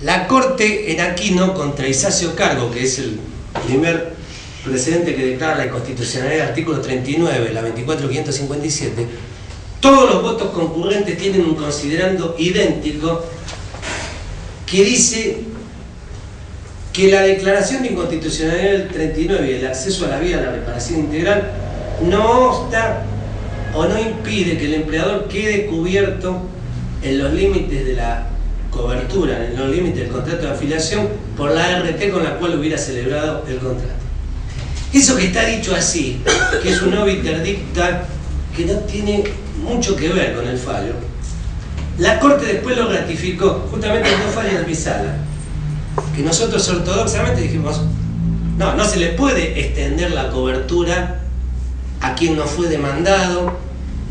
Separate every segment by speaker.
Speaker 1: La Corte en Aquino contra Isacio Cargo, que es el primer precedente que declara la inconstitucionalidad del artículo 39, la 24.557, todos los votos concurrentes tienen un considerando idéntico que dice que la declaración de inconstitucionalidad del 39 y el acceso a la vía de la reparación integral no obsta o no impide que el empleador quede cubierto en los límites de la cobertura, en los límites del contrato de afiliación por la RT con la cual hubiera celebrado el contrato. Eso que está dicho así, que es un obiter dicta que no tiene mucho que ver con el fallo, la Corte después lo ratificó justamente en dos fallos de mi sala, que nosotros ortodoxamente dijimos, no se le puede extender la cobertura a quien no fue demandado,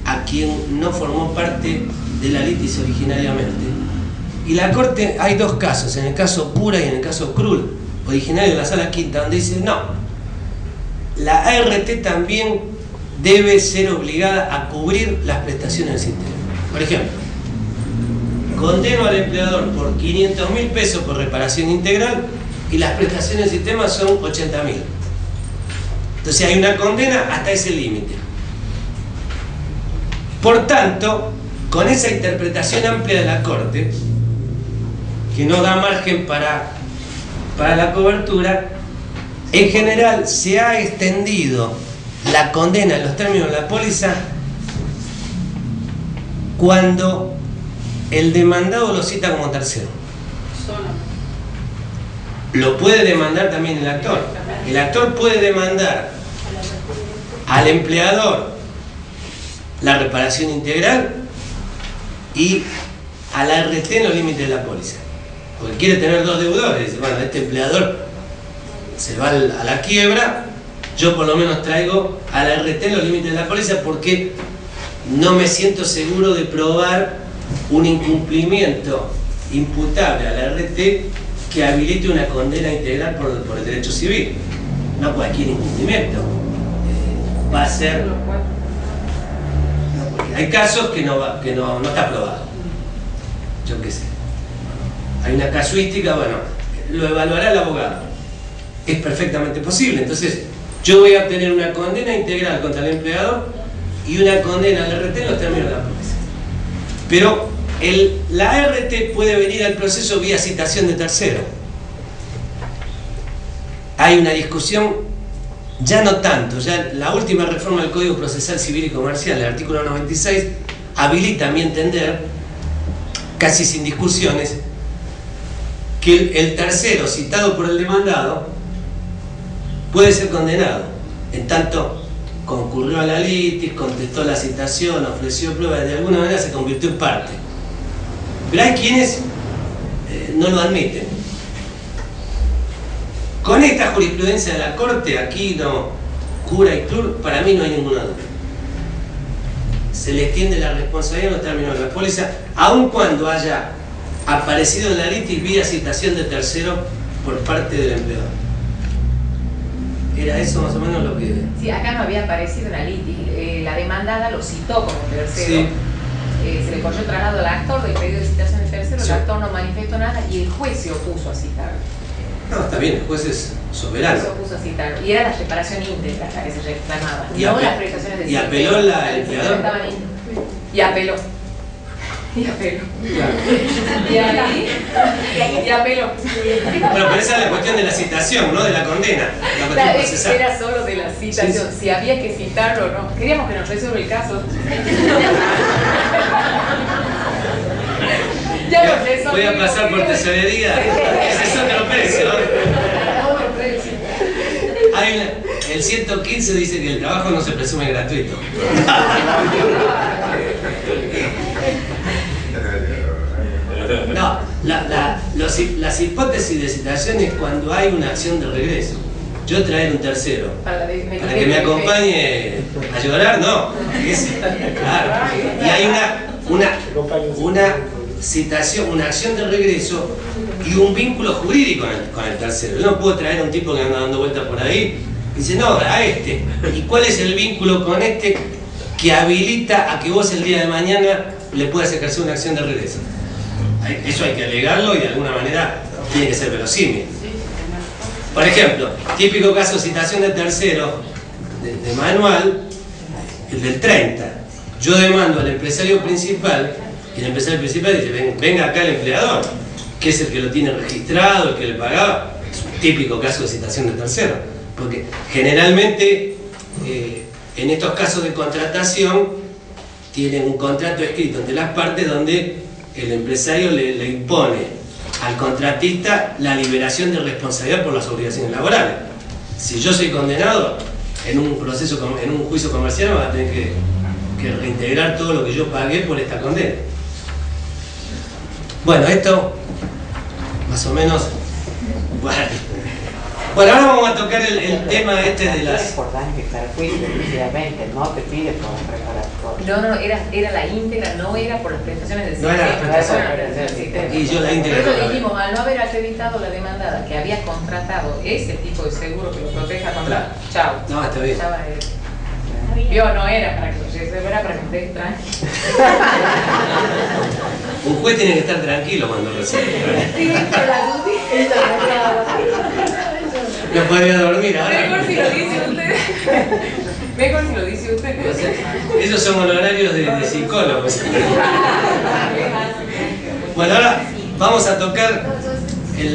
Speaker 1: a quien no formó parte de la litis originariamente. Y la Corte, hay dos casos, en el caso Pura y en el caso Krull, originario de la Sala Quinta, donde dice, no, la ART también debe ser obligada a cubrir las prestaciones del sistema. Por ejemplo, condeno al empleador por 500.000 pesos por reparación integral y las prestaciones del sistema son 80.000. Entonces hay una condena hasta ese límite. Por tanto, con esa interpretación amplia de la Corte, que no da margen para la cobertura, en general se ha extendido la condena en los términos de la póliza cuando el demandado lo cita como tercero. Lo puede demandar también el actor. El actor puede demandar al empleador la reparación integral y a la RT en los límites de la póliza. Porque quiere tener dos deudores. Dice, bueno, este empleador se va a la quiebra, yo por lo menos traigo a la RT en los límites de la póliza porque no me siento seguro de probar un incumplimiento imputable a la RT que habilite una condena integral por el derecho civil. No cualquier incumplimiento va a ser... Hay casos que no está probado. Yo qué sé. Hay una casuística, bueno, lo evaluará el abogado. Es perfectamente posible. Entonces, yo voy a obtener una condena integral contra el empleador y una condena al RT en los términos de la póliza. Pero la RT puede venir al proceso vía citación de tercero. Hay una discusión, ya no tanto, ya la última reforma del Código Procesal Civil y Comercial, el artículo 96, habilita, a mi entender, casi sin discusiones, que el tercero citado por el demandado puede ser condenado, en tanto concurrió a la litis, contestó la citación, ofreció pruebas, de alguna manera se convirtió en parte. Pero hay quienes no lo admiten. Con esta jurisprudencia de la Corte, Aquino, Cura y Krull, para mí no hay ninguna duda. Se le extiende la responsabilidad en los términos de la póliza, aun cuando haya aparecido en la litis vía citación de tercero por parte del empleador. ¿Era eso más o menos lo que...?
Speaker 2: Sí, acá no había aparecido en la litis. La demandada lo citó como tercero. Sí. Se le corrió traslado al actor del pedido de citación de tercero, sí. El actor no manifestó nada y el juez se opuso a citarlo.
Speaker 1: No, está bien, el juez es soberano.
Speaker 2: Se opuso a citarlo. Y era la reparación íntegra la que se reclamaba.
Speaker 1: Y
Speaker 2: no las prestaciones de
Speaker 1: ¿Y apeló el empleador?
Speaker 2: Y apeló. Y apeló.
Speaker 1: Claro.
Speaker 2: Y apeló.
Speaker 1: Bueno, pero esa es la cuestión de la citación, no de la condena. La cuestión procesal.
Speaker 2: Era solo de la citación, sí. Si había que citarlo o no. Queríamos que nos resuelva el caso. Ya lo resolvimos.
Speaker 1: Voy a pasar por tesorería. Ese es otro precio. El 115 dice que el trabajo no se presume gratuito. No, las hipótesis de citación es cuando hay una acción de regreso. Yo traer un tercero para que me acompañe a llorar, no. Claro. Y hay una citación, una acción de regreso y un vínculo jurídico con el tercero. Yo no puedo traer a un tipo que anda dando vueltas por ahí y dice, no, a este. ¿Y cuál es el vínculo con este que habilita a que vos el día de mañana le puedas ejercer una acción de regreso? Eso hay que alegarlo y de alguna manera tiene que ser verosímil. Por ejemplo, típico caso citación de tercero de manual, el del 30. Yo demando al empresario principal y el empresario principal dice, venga acá el empleador, que es el que lo tiene registrado, el que le pagaba. Es un típico caso de citación de tercero, porque generalmente en estos casos de contratación tienen un contrato escrito entre las partes donde el empresario le impone al contratista la liberación de responsabilidad por las obligaciones laborales. Si yo soy condenado en un proceso, en un juicio comercial, me va a tener que reintegrar todo lo que yo pagué por esta condena. Bueno, esto más o menos. Bueno, ahora vamos a tocar el tema este de las...
Speaker 3: por daño y perjuicio, exclusivamente, no te pide por reparar.
Speaker 2: No, era la íntegra, no era por las prestaciones del
Speaker 1: No era las prestaciones
Speaker 2: del sistema.
Speaker 1: Y yo la íntegra.
Speaker 2: Por eso dijimos, al no haber acreditado la demandada que había contratado ese tipo de seguro que lo proteja contra... Chao.
Speaker 1: No, está bien.
Speaker 2: Chao, yo no era para que lo lleve, era para que esté tranquilo.
Speaker 1: Un juez tiene que estar tranquilo cuando resuelve. No podría dormir ahora.
Speaker 2: Mejor si lo dice usted. Mejor si lo dice usted.
Speaker 1: Esos son honorarios de psicólogos. Bueno, ahora vamos a tocar en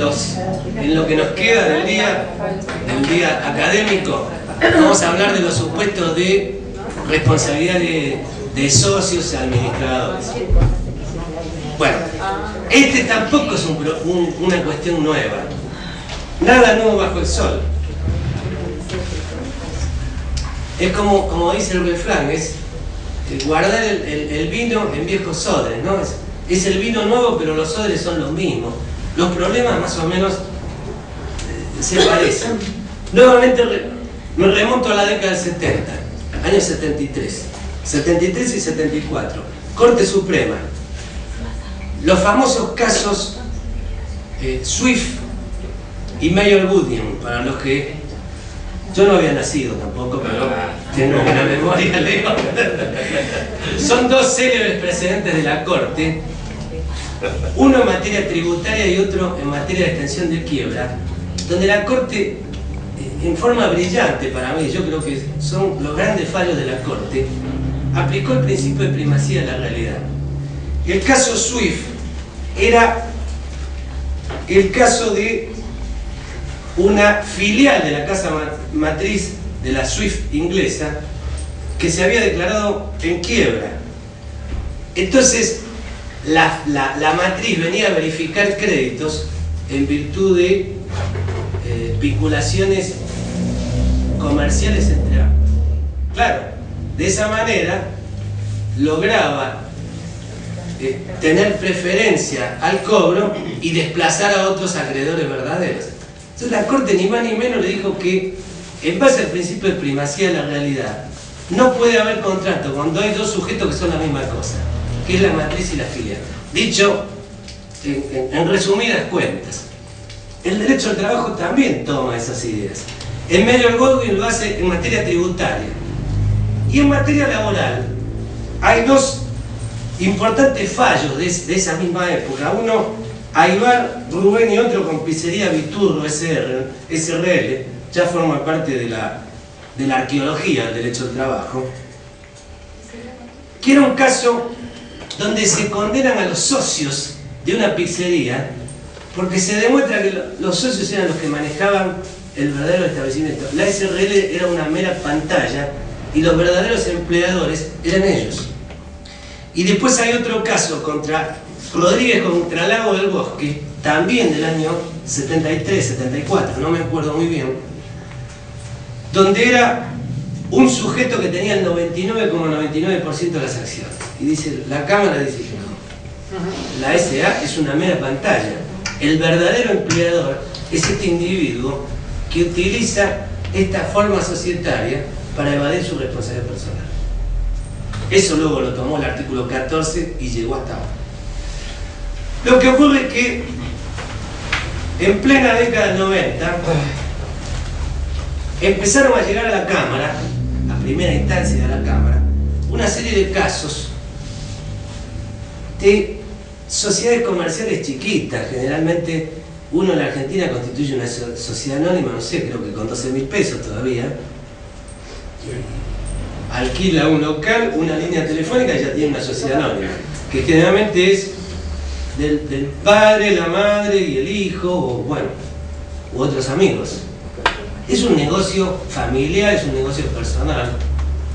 Speaker 1: lo que nos queda del día académico. Vamos a hablar de los supuestos de responsabilidad de socios y administradores. Bueno, este tampoco es una cuestión nueva. Nada nuevo bajo el sol. Es como dice el refrán, es guardar el vino en viejos odres, ¿no? Es el vino nuevo, pero los odres son los mismos. Los problemas más o menos se parecen. Nuevamente me remonto a la década del 70, años 73 y 74. Corte Suprema. Los famosos casos Swift y Mayor Goodyear, para los que yo no había nacido tampoco, pero tengo buena memoria, leo. Son dos célebres precedentes de la Corte, uno en materia tributaria y otro en materia de extensión de quiebra, donde la Corte, en forma brillante para mí, yo creo que son los grandes fallos de la Corte, aplicó el principio de primacía de la realidad. El caso Swift era el caso de una filial de la casa matriz de la Swift inglesa que se había declarado en quiebra. Entonces la matriz venía a verificar créditos en virtud de vinculaciones comerciales entre ambos. Claro, de esa manera lograba tener preferencia al cobro y desplazar a otros acreedores verdaderos. Entonces la Corte ni más ni menos le dijo que, en base al principio de primacía de la realidad, no puede haber contrato cuando hay dos sujetos que son la misma cosa, que es la matriz y la filial. Dicho en resumidas cuentas, el derecho al trabajo también toma esas ideas. En Mayor Goodyear lo hace en materia tributaria. Y en materia laboral hay dos importantes fallos de esa misma época. Uno, Aybar Rubén y otro con Pizzería Viturro SRL, ya forma parte de la arqueología del derecho al trabajo, que era un caso donde se condenan a los socios de una pizzería porque se demuestra que los socios eran los que manejaban el verdadero establecimiento. La SRL era una mera pantalla y los verdaderos empleadores eran ellos. Y después hay otro caso contra Rodríguez contra Lago del Bosque, también del año 73, 74, no me acuerdo muy bien, donde era un sujeto que tenía el 99,99% de las acciones. Y dice, la Cámara dice que no. La SA es una mera pantalla. El verdadero empleador es este individuo que utiliza esta forma societaria para evadir su responsabilidad personal. Eso luego lo tomó el artículo 14 y llegó hasta ahora. Lo que ocurre es que en plena década del 90 empezaron a llegar a la Cámara, a primera instancia de la Cámara, una serie de casos de sociedades comerciales chiquitas. Generalmente uno en la Argentina constituye una sociedad anónima, no sé, creo que con 12.000 pesos todavía. Alquila un local, una línea telefónica y ya tiene una sociedad anónima, que generalmente es del padre, la madre y el hijo, o bueno, u otros amigos. Es un negocio familiar, es un negocio personal.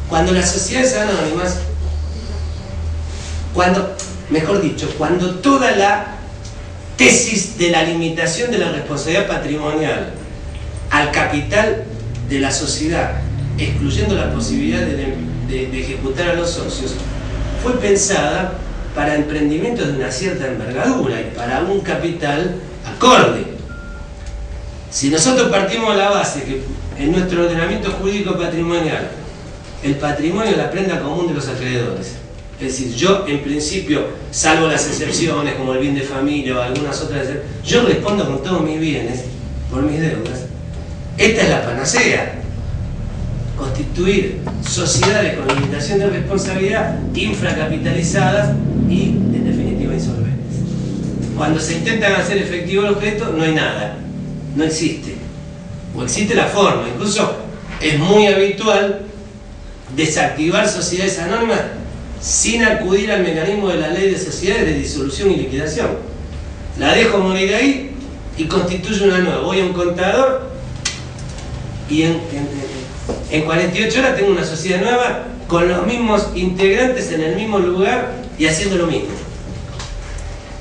Speaker 1: Cuando las sociedades anónimas, cuando toda la tesis de la limitación de la responsabilidad patrimonial al capital de la sociedad, excluyendo la posibilidad de ejecutar a los socios, fue pensada para emprendimientos de una cierta envergadura y para un capital acorde. Si nosotros partimos de la base que en nuestro ordenamiento jurídico patrimonial el patrimonio es la prenda común de los acreedores, es decir, yo en principio, salvo las excepciones como el bien de familia o algunas otras, yo respondo con todos mis bienes por mis deudas, esta es la panacea. Constituir sociedades con limitación de responsabilidad infracapitalizadas y en definitiva insolventes. Cuando se intentan hacer efectivo el objeto no hay nada, no existe, o existe la forma. Incluso es muy habitual desactivar sociedades anónimas sin acudir al mecanismo de la ley de sociedades de disolución y liquidación. La dejo morir ahí y constituyo una nueva. Voy a un contador y en 48 horas tengo una sociedad nueva con los mismos integrantes en el mismo lugar y haciendo lo mismo.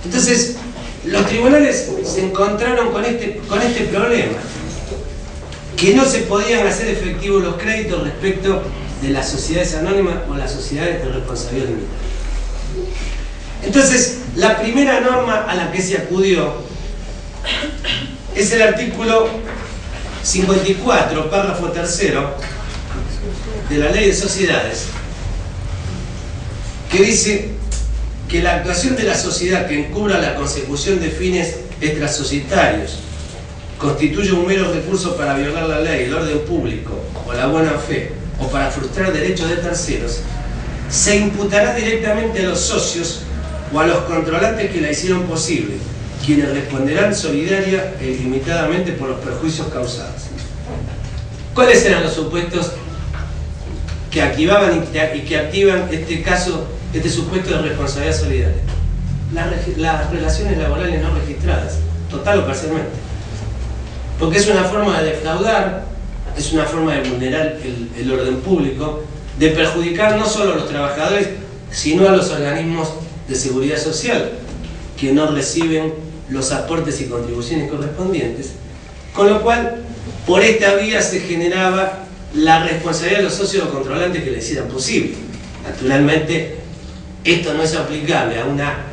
Speaker 1: Entonces, los tribunales se encontraron con este problema, que no se podían hacer efectivos los créditos respecto de las sociedades anónimas o las sociedades de responsabilidad limitada. Entonces, la primera norma a la que se acudió es el artículo 54, párrafo tercero de la Ley de Sociedades, que dice que la actuación de la sociedad que encubra la consecución de fines extrasocietarios constituye un mero recurso para violar la ley, el orden público o la buena fe, o para frustrar derechos de terceros, se imputará directamente a los socios o a los controlantes que la hicieron posible, quienes responderán solidaria e ilimitadamente por los perjuicios causados. ¿Cuáles eran los supuestos que activaban y que activan este supuesto de responsabilidad solidaria? Las relaciones laborales no registradas, total o parcialmente. Porque es una forma de defraudar, es una forma de vulnerar el orden público, de perjudicar no solo a los trabajadores, sino a los organismos de seguridad social, que no reciben los aportes y contribuciones correspondientes, con lo cual, por esta vía se generaba la responsabilidad de los socios o controlantes que le hicieran posible. Naturalmente, esto no es aplicable a una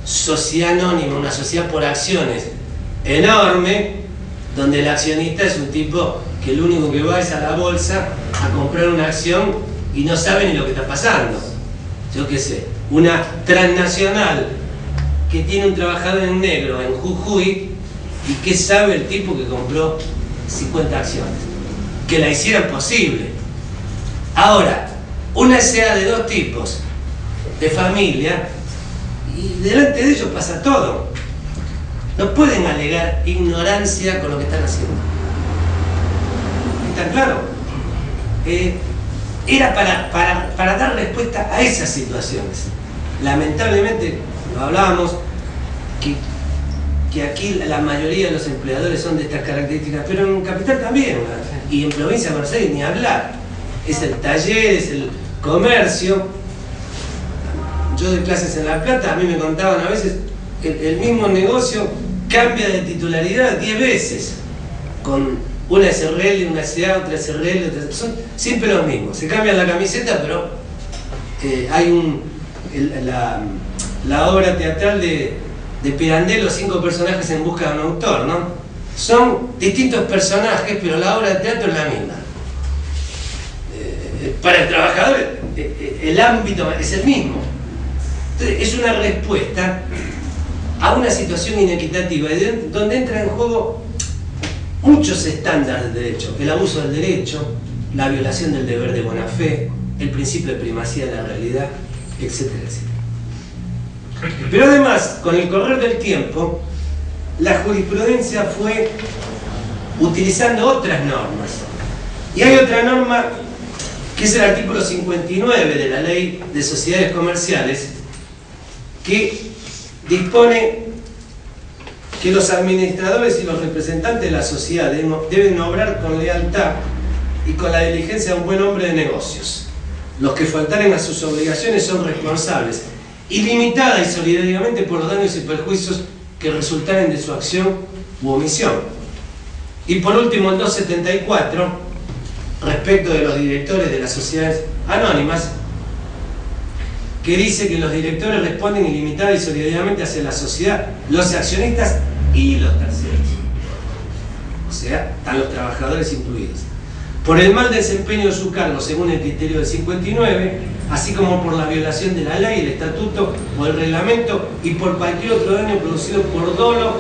Speaker 1: sociedad anónima, una sociedad por acciones enorme, donde el accionista es un tipo que lo único que va es a la bolsa a comprar una acción y no sabe ni lo que está pasando. Yo qué sé, una transnacional que tiene un trabajador en negro en Jujuy, y qué sabe el tipo que compró 50 acciones, que la hicieran posible. Ahora, una SA de dos tipos, de familia, y delante de ellos pasa todo. No pueden alegar ignorancia con lo que están haciendo. ¿Está claro? Era para dar respuesta a esas situaciones. Lamentablemente, lo hablábamos, que aquí la mayoría de los empleadores son de estas características, pero en Capital también, y en Provincia de Buenos Aires ni hablar. Es el taller, es el comercio. Yo doy clases en La Plata, a mí me contaban a veces que el mismo negocio cambia de titularidad 10 veces, con una SRL, una SA, otra SRL, son siempre los mismos. Se cambian la camiseta, pero hay la obra teatral de Pirandello, 5 personajes en busca de un autor, ¿no? Son distintos personajes, pero la obra de teatro es la misma. Para el trabajador, el ámbito es el mismo. Entonces, es una respuesta a una situación inequitativa, donde entran en juego muchos estándares de derecho: el abuso del derecho, la violación del deber de buena fe, el principio de primacía de la realidad, etcétera, etcétera. Pero además, con el correr del tiempo, la jurisprudencia fue utilizando otras normas. Y hay otra norma, que es el artículo 59 de la Ley de Sociedades Comerciales, que dispone que los administradores y los representantes de la sociedad deben obrar con lealtad y con la diligencia de un buen hombre de negocios. Los que faltaren a sus obligaciones son responsables, ilimitada y solidariamente, por los daños y perjuicios que resultaren de su acción u omisión. Y por último, el 274, respecto de los directores de las sociedades anónimas, que dice que los directores responden ilimitada y solidariamente hacia la sociedad, los accionistas y los terceros. O sea, están los trabajadores incluidos. Por el mal desempeño de su cargo según el criterio del 59, así como por la violación de la ley, el estatuto o el reglamento y por cualquier otro daño producido por dolo,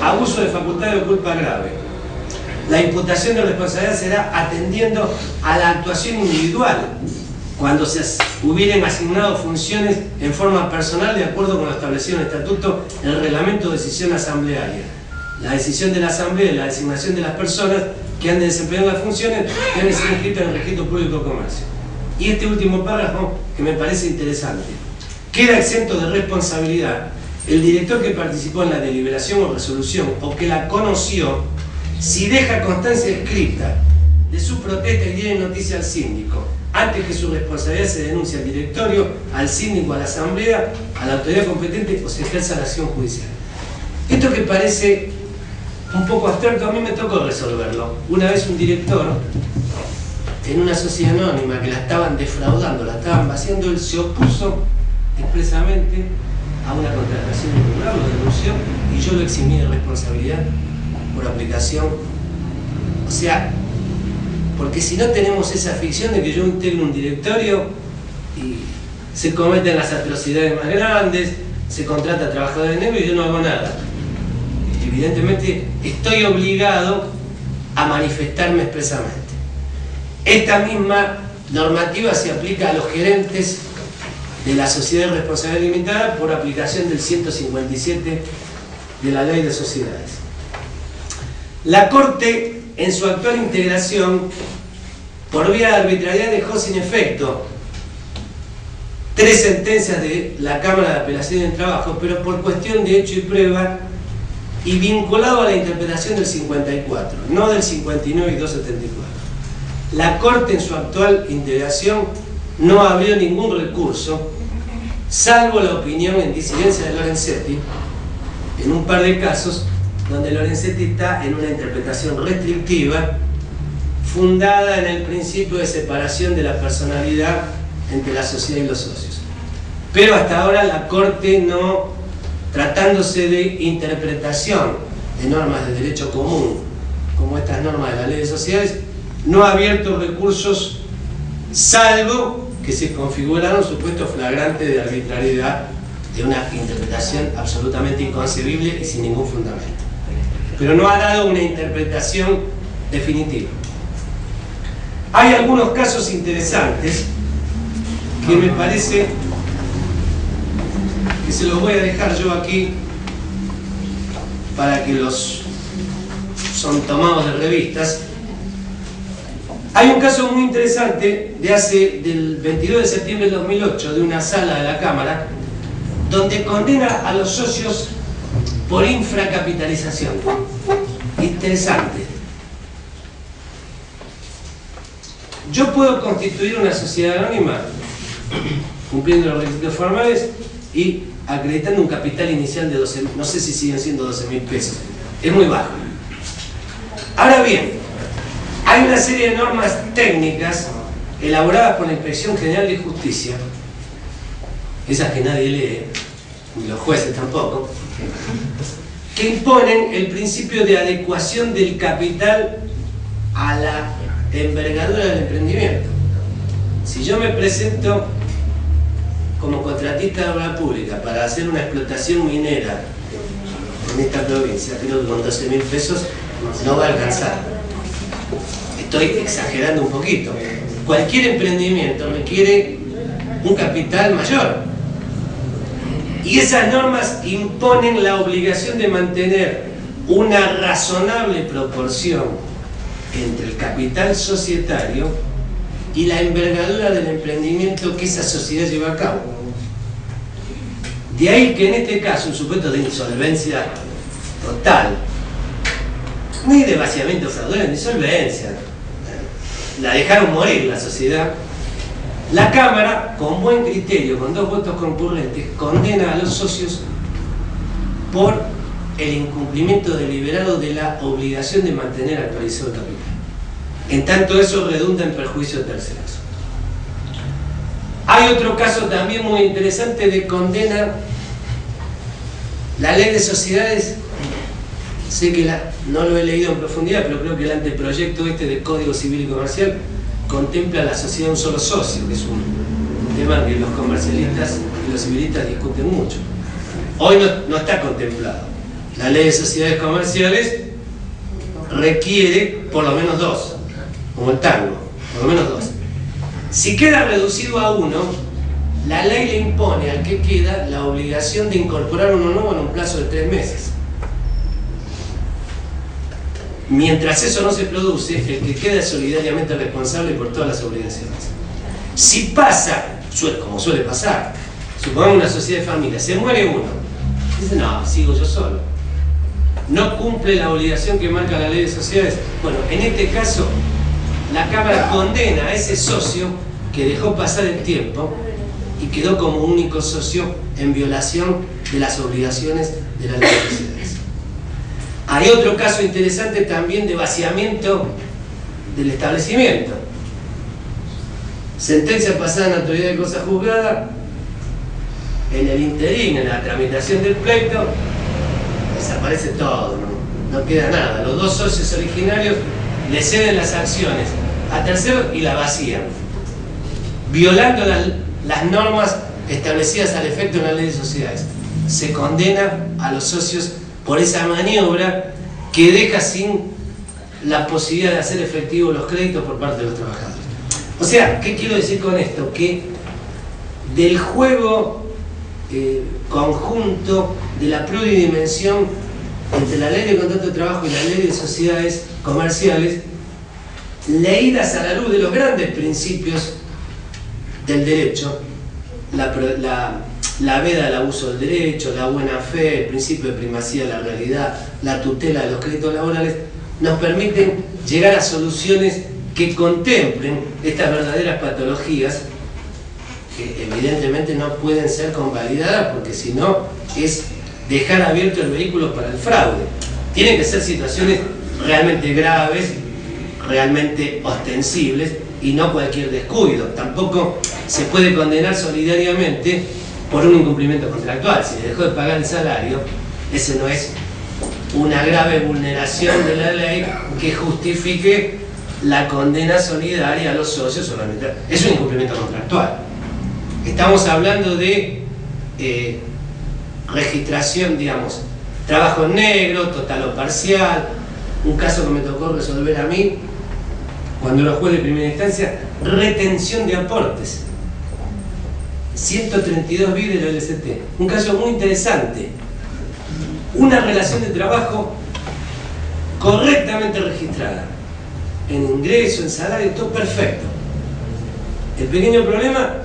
Speaker 1: abuso de facultades o culpa grave. La imputación de responsabilidad será atendiendo a la actuación individual, cuando se hubieran asignado funciones en forma personal de acuerdo con lo establecido en el estatuto, el reglamento o decisión asamblearia. La decisión de la asamblea y la designación de las personas que han de desempeñar las funciones deben ser inscritas en el registro público de comercio. Y este último párrafo, que me parece interesante: queda exento de responsabilidad el director que participó en la deliberación o resolución o que la conoció, si deja constancia escrita de su protesta y diera noticia al síndico, antes que su responsabilidad se denuncie al directorio, al síndico, a la asamblea, a la autoridad competente o se ejerza la acción judicial. Esto que parece un poco abstracto, a mí me tocó resolverlo. Una vez un director, en una sociedad anónima que la estaban defraudando, la estaban vaciando, él se opuso expresamente a una contratación irregular, lo denunció y yo lo eximí de responsabilidad por aplicación. O sea, porque si no tenemos esa ficción de que yo integro un directorio y se cometen las atrocidades más grandes, se contrata a trabajadores negros y yo no hago nada. Evidentemente estoy obligado a manifestarme expresamente. Esta misma normativa se aplica a los gerentes de la sociedad de responsabilidad limitada por aplicación del 157 de la Ley de Sociedades. La Corte, en su actual integración, por vía de arbitrariedad dejó sin efecto 3 sentencias de la Cámara de Apelación del Trabajo, pero por cuestión de hecho y prueba y vinculado a la interpretación del 54, no del 59 y 274. La Corte, en su actual integración, no abrió ningún recurso, salvo la opinión en disidencia de Lorenzetti, en un par de casos donde Lorenzetti está en una interpretación restrictiva fundada en el principio de separación de la personalidad entre la sociedad y los socios. Pero hasta ahora la Corte no, tratándose de interpretación de normas de derecho común, como estas normas de la Ley de Sociedades, no ha abierto recursos, salvo que se configuraron supuestos flagrantes de arbitrariedad de una interpretación absolutamente inconcebible y sin ningún fundamento. Pero no ha dado una interpretación definitiva. Hay algunos casos interesantes que me parece que se los voy a dejar yo aquí para que los son tomados de revistas. Hay un caso muy interesante del 22 de septiembre del 2008 de una sala de la Cámara donde condena a los socios por infracapitalización. Interesante. Yo puedo constituir una sociedad anónima cumpliendo los requisitos formales y acreditando un capital inicial de 12, no sé si siguen siendo 12.000 pesos. Es muy bajo. Ahora bien, hay una serie de normas técnicas elaboradas por la Inspección General de Justicia, esas que nadie lee, ni los jueces tampoco, que imponen el principio de adecuación del capital a la envergadura del emprendimiento. Si yo me presento como contratista de obra pública para hacer una explotación minera en esta provincia, creo que con 12.000 pesos no va a alcanzar. Estoy exagerando un poquito. Cualquier emprendimiento requiere un capital mayor. Y esas normas imponen la obligación de mantener una razonable proporción entre el capital societario y la envergadura del emprendimiento que esa sociedad lleva a cabo. De ahí que en este caso un supuesto de insolvencia total, ni de vaciamiento fraudulento, de insolvencia, la dejaron morir la sociedad. La Cámara, con buen criterio, con 2 votos concurrentes, condena a los socios por el incumplimiento deliberado de la obligación de mantener actualizado el capital. En tanto eso redunda en perjuicio de terceros. Hay otro caso también muy interesante de condena. La ley de sociedades, sé que no lo he leído en profundidad, pero creo que el anteproyecto de Código Civil y Comercial contempla la sociedad de un solo socio, que es un tema que los comercialistas y los civilistas discuten mucho. Hoy no está contemplado. La ley de sociedades comerciales requiere por lo menos 2, como el tango, por lo menos 2. Si queda reducido a 1, la ley le impone al que queda la obligación de incorporar uno nuevo en un plazo de 3 meses. Mientras eso no se produce, el que queda es solidariamente responsable por todas las obligaciones. Si pasa, como suele pasar, supongamos una sociedad de familia, se muere uno, dice, no, sigo yo solo. No cumple la obligación que marca la ley de sociedades. Bueno, en este caso, la Cámara condena a ese socio que dejó pasar el tiempo y quedó como único socio en violación de las obligaciones de la ley de sociedades. Hay otro caso interesante también de vaciamiento del establecimiento. Sentencia pasada en autoridad de cosa juzgada, en el interín, en la tramitación del pleito, desaparece todo, no queda nada. Los 2 socios originarios le ceden las acciones a terceros y la vacían, violando las normas establecidas al efecto en la ley de sociedades. Se condena a los socios por esa maniobra que deja sin la posibilidad de hacer efectivos los créditos por parte de los trabajadores. O sea, ¿qué quiero decir con esto? Que del juego conjunto de la pluridimensión entre la ley de contrato de trabajo y la ley de sociedades comerciales, leídas a la luz de los grandes principios del derecho, la veda del abuso del derecho, la buena fe, el principio de primacía de la realidad, la tutela de los créditos laborales, nos permiten llegar a soluciones que contemplen estas verdaderas patologías que evidentemente no pueden ser convalidadas, porque si no es dejar abierto el vehículo para el fraude. Tienen que ser situaciones realmente graves, realmente ostensibles y no cualquier descuido. Tampoco se puede condenar solidariamente por un incumplimiento contractual. Si le dejó de pagar el salario, ese no es una grave vulneración de la ley que justifique la condena solidaria a los socios solamente. Es un incumplimiento contractual. Estamos hablando de registración, digamos, trabajo en negro, total o parcial. Un caso que me tocó resolver a mí cuando era juez de primera instancia, retención de aportes. 132 bis de la LCT. Un caso muy interesante. Una relación de trabajo correctamente registrada. En ingreso, en salario, todo perfecto. El pequeño problema,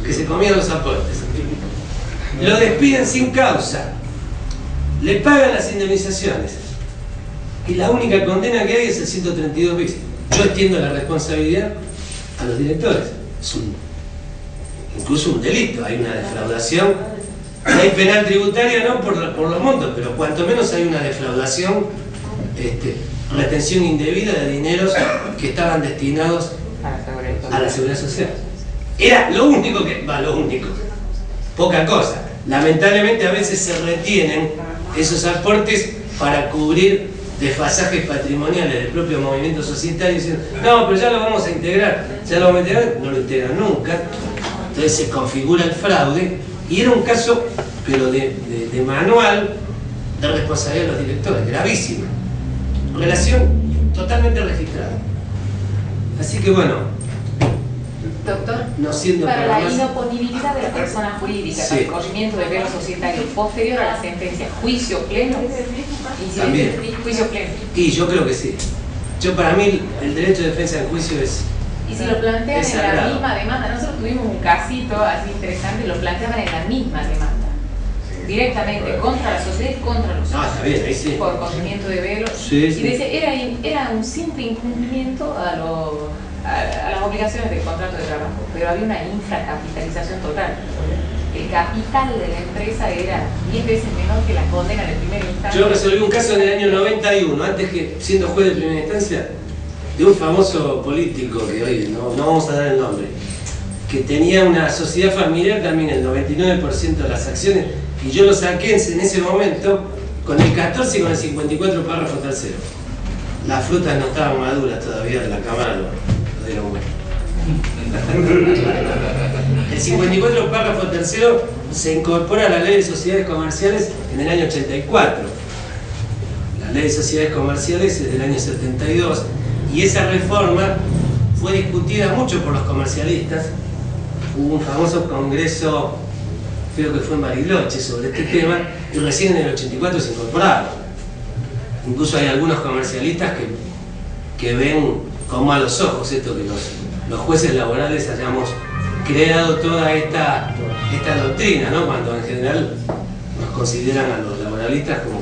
Speaker 1: que se comían los aportes. Lo despiden sin causa. Le pagan las indemnizaciones. Y la única condena que hay es el 132 bis. Yo extiendo la responsabilidad a los directores. Es incluso un delito, hay una defraudación. Hay penal tributaria, no por los montos, pero cuanto menos hay una defraudación, retención indebida de dineros que estaban destinados a la seguridad social. Era lo único poca cosa. Lamentablemente a veces se retienen esos aportes para cubrir desfasajes patrimoniales del propio movimiento societario, diciendo, no, pero ya lo vamos a integrar, no lo integran nunca. Entonces se configura el fraude, y era un caso, pero de manual de responsabilidad de los directores, gravísima. Relación totalmente registrada. Así que bueno,
Speaker 2: Doctor,
Speaker 1: no siendo
Speaker 2: para la
Speaker 1: más...
Speaker 2: inoponibilidad de la persona jurídica,
Speaker 1: Sí.
Speaker 2: para el corrimiento de velo societario posterior a la sentencia, juicio pleno,
Speaker 1: También.
Speaker 2: juicio pleno.
Speaker 1: Y yo creo que sí. Para mí el derecho de defensa en juicio es...
Speaker 2: Y si lo plantean
Speaker 1: es
Speaker 2: en la
Speaker 1: sagrado.
Speaker 2: misma demanda, nosotros tuvimos un casito así interesante, lo planteaban en la misma demanda, directamente contra la sociedad y contra los
Speaker 1: No, está bien, ahí sí.
Speaker 2: por corrimiento de velo.
Speaker 1: Sí,
Speaker 2: Y
Speaker 1: sí.
Speaker 2: dice, era un simple incumplimiento a las obligaciones del contrato de trabajo, pero había una infracapitalización total. El capital de la empresa era 10 veces menor que la condena de primera instancia.
Speaker 1: Yo resolví un caso en el año 91, antes que siendo juez de primera instancia, de un famoso político que hoy no vamos a dar el nombre, que tenía una sociedad familiar también, el 99% de las acciones, y yo lo saqué en ese momento con el 14 y con el 54 párrafo tercero. Las frutas no estaban maduras todavía de la cámara, lo dieron vuelta. El 54 párrafo tercero se incorpora a la ley de sociedades comerciales en el año 84. La ley de sociedades comerciales es del año 72 y esa reforma fue discutida mucho por los comercialistas. Hubo un famoso congreso, creo que fue en Bariloche, sobre este tema y recién en el 84 se incorporaron. Incluso hay algunos comercialistas que ven con malos ojos esto que los jueces laborales hayamos creado toda esta doctrina, ¿no? Cuando en general nos consideran a los laboralistas como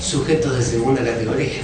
Speaker 1: sujetos de segunda categoría.